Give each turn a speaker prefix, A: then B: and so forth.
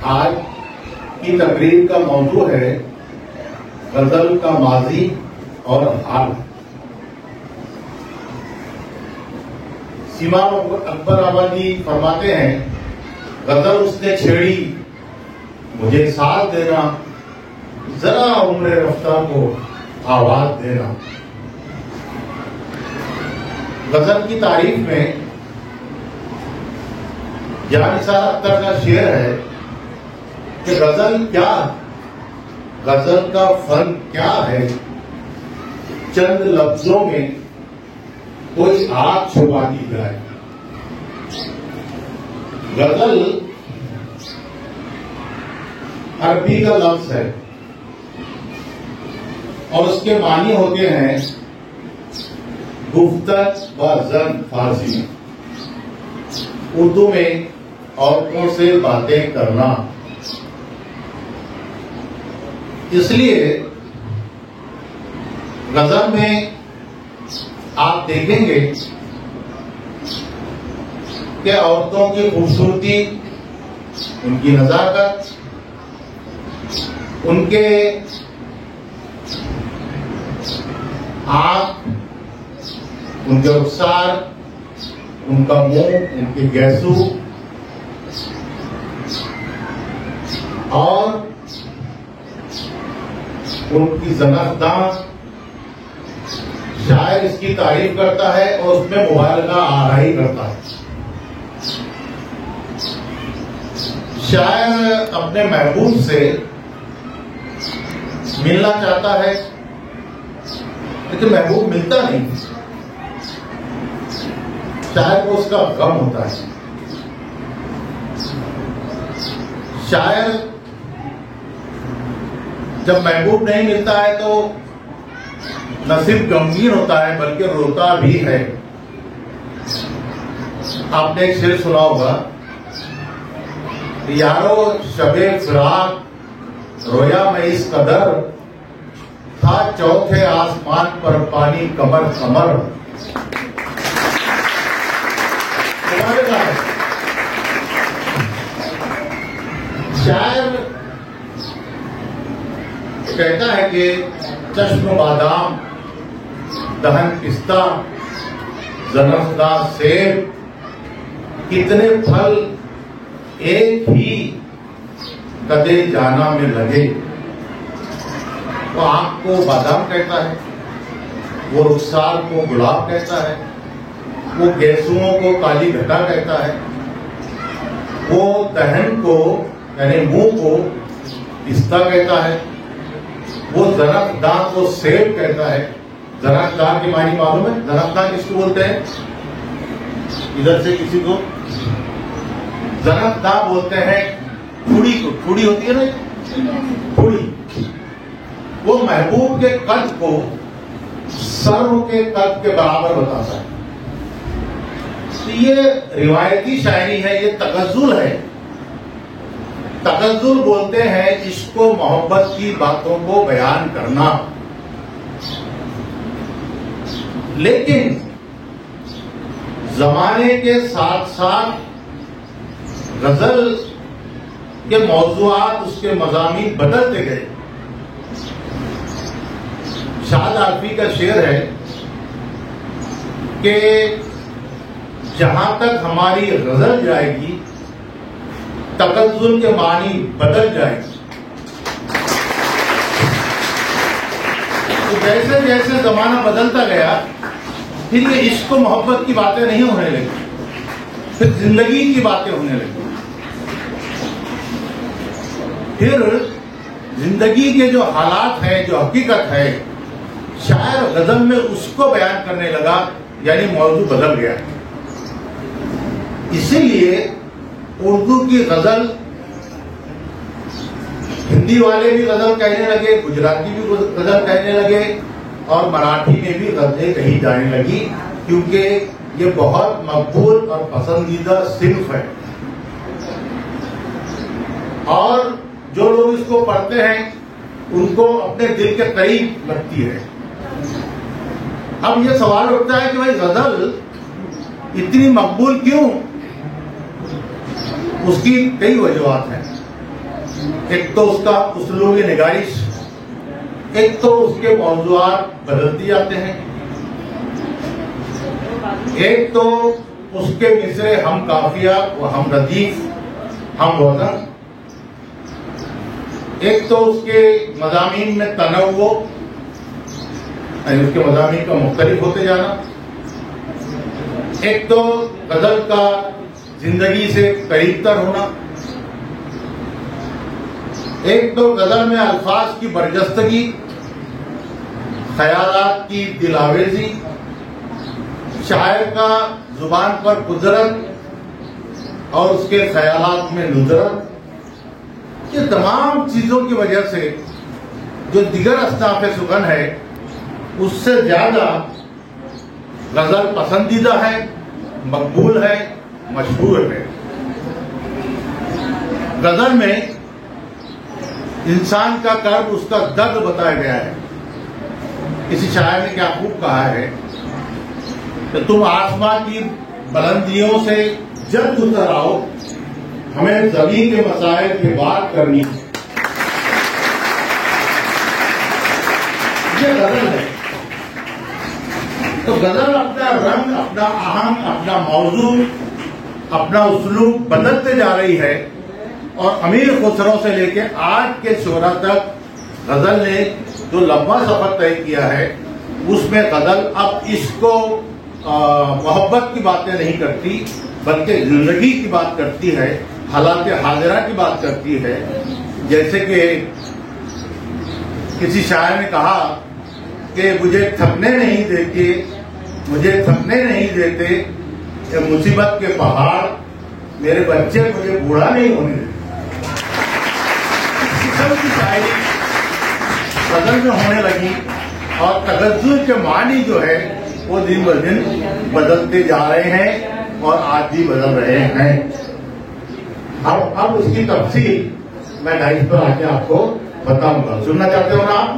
A: आज की तकरीर का मौजू है गजल का माजी और हाल। इमाम अकबर आबादी फरमाते हैं, गजल उसने छेड़ी मुझे साथ देना, जरा उम्र रफ्ता को आवाज देना। गजल की तारीफ में जानिसार अख्तर का शेर है कि गजल क्या, गजल का फन क्या है, चंद लफ्जों में कोई आग छुपा दी जाए। गजल अरबी का लफ्ज है और उसके मानी होते हैं गुफ्तग व ज़न फारसी में, उर्दू में औरतों से बातें करना। इसलिए गजल में आप देखेंगे कि औरतों की खूबसूरती, उनकी नजाकत, उनके आंख, उनके रुखसार, उनका मुंह, उनके गैसू और उनकी ज़नख़दां, शायर इसकी तारीफ करता है और उसमें मुबालगा आराई करता है। शायर अपने महबूब से मिलना चाहता है लेकिन महबूब मिलता नहीं, शायर को उसका गम होता है। शायर जब महबूब नहीं मिलता है तो न सिर्फ गमगीन होता है बल्कि रोता भी है। आपने एक शेर सुना होगा, यारो शबे फिराक रोया मैं इस कदर, था चौथे आसमान पर पानी कमर कमर। शायर कहता है कि चश्म बादाम, दहन पिस्ता, ज़नख़दा सेब, कितने फल एक ही कदे जाना में लगे। वो आंख को बादाम कहता है, वो रुखसार को गुलाब कहता है, वो गैसुओं को काली घटा कहता है, वो दहन को यानी मुंह को पिस्ता कहता है, वो ज़नख़दा को सेब कहता है। ज़नख़दा की मानी मालूम है? ज़नख़दा किसको बोलते हैं? इधर से किसी को ज़नख़दा बोलते हैं ठुड़ी को। ठुड़ी होती है ना, ठुड़ी। वो महबूब के कद को सर्व के कद के बराबर बताता है। तो ये रिवायती शायरी है, ये तगज़्ज़ुल है। तगज़्ज़ुल बोलते हैं इश्क़ मोहब्बत की बातों को बयान करना। लेकिन जमाने के साथ साथ गजल के मौज़ूआत, उसके मज़ामीन बदलते गए। शाद आलवी का शेर है कि जहां तक हमारी गजल जाएगी तगज़्ज़ुल के मानी बदल जाएगी। तो जैसे जैसे जमाना बदलता गया फिर ये इश्क़ मोहब्बत की बातें नहीं होने लगी, फिर जिंदगी की बातें होने लगी। फिर जिंदगी के जो हालात हैं, जो हकीकत है, शायर गजल में उसको बयान करने लगा, यानी मौजू बदल गया। इसीलिए उर्दू की गजल हिंदी वाले भी गजल कहने लगे, गुजराती भी गजल कहने लगे और मराठी में भी गजलें कही जाने लगी, क्योंकि ये बहुत मकबूल और पसंदीदा सिन्फ है और जो लोग इसको पढ़ते हैं उनको अपने दिल के करीब लगती है। अब ये सवाल उठता है कि भाई गजल इतनी मकबूल क्यों? उसकी कई वजूहात हैं। एक तो उसका उसलूबी निगारिश, एक तो उसके मौज़ूआत बदलते जाते हैं, एक तो उसके मिसरे हम काफिया व हम रदीफ, हम वज़न, एक तो उसके मज़ामीन में तनव्वु, उसके मज़ामीन का मुख्तलिफ होते जाना, एक तो गजल का जिंदगी से करीब तर होना, एक तो गजल में अल्फाज की बरजस्तगी, ख्यालात की दिलावेजी, शायर का जुबान पर कुदरत और उसके ख्यालात में नुजरत, ये तमाम चीजों की वजह से जो दिगर अस्नाफ़ सुगन है उससे ज्यादा गजल पसंदीदा है, मकबूल है, मशहूर है। गजल में इंसान का कर्ब, उसका दर्द बताया गया है। किसी शायर ने क्या खूब कहा है कि तुम आसमां की बुलंदियों से जब उतर आओ, हमें ज़मीन के मसाइल की बात करनी है। ये गजल है। तो गजल अपना रंग, अपना आहंग, अपना मौजू, अपना उसलूब बदलते जा रही है और अमीर खुसरो से लेके आज के शोरा तक गजल ने जो लंबा सफर तय किया है उसमें गजल अब इसको मोहब्बत की बातें नहीं करती बल्कि जिंदगी की बात करती है, हालात हाजिरा की बात करती है। जैसे कि किसी शायर ने कहा कि मुझे थकने नहीं देते, मुझे थकने नहीं देते कि मुसीबत के पहाड़, मेरे बच्चे मुझे बूढ़ा नहीं होने देते। किस्म की शायरी गजल में होने लगी और तगज़्ज़ुल के मानी जो है वो दिन ब दिन बदलते जा रहे हैं और आज भी बदल रहे हैं। अब उसकी तफसील मैं डाइस पर आके आपको बताऊंगा। सुनना चाहते हो ना आप?